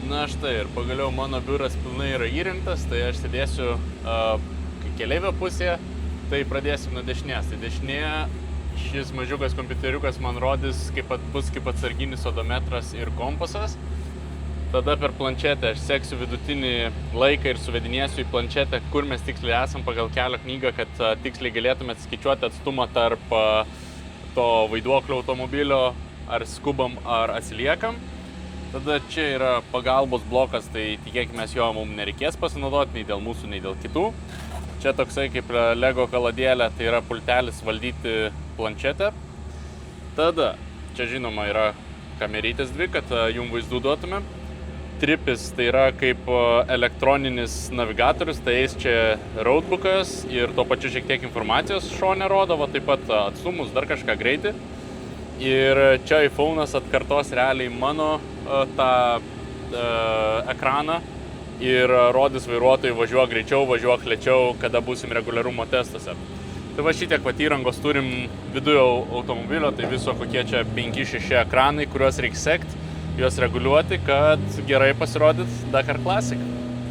Na štai, ir pagaliau mano biuras pilnai yra įrengtas, tai aš sėdėsiu keleivio pusėje, tai pradėsim nuo dešinės. Tai dešinėje šis mažiukas kompiuteriukas man rodys, bus kaip atsarginis odometras ir kompasas. Tada per planšetę aš seksiu vidutinį laiką ir suvedinėsiu į planšetę, kur mes tiksliai esam pagal kelio knygą, kad tiksliai galėtumėt skaičiuoti atstumą tarp to vaiduoklio automobilio, ar skubam, ar atsiliekam. Tada čia yra pagalbos blokas, tai tikėkime, jo mums nereikės pasinaudoti nei dėl mūsų, nei dėl kitų. Čia toksai kaip Lego kaladėlė, tai yra pultelis valdyti planšetę. Tada čia žinoma yra kamerytės dvi, kad jums vaizdų duotume. Tripis tai yra kaip elektroninis navigatorius, tai eis čia roadbookas ir tuo pačiu šiek tiek informacijos šone rodo, va taip pat atstumus, dar kažką greitį. Ir čia iPhone'as atkartos realiai mano tą ekraną ir rodys vairuotojai važiuok greičiau, važiuok lėčiau, kada būsim reguliarumo testuose. Tai va šitiek pat įrangos turim viduje automobilio, tai viso kokie čia 5-6 ekranai, kuriuos reikia sekti, juos reguliuoti, kad gerai pasirodyt Dakar Classic.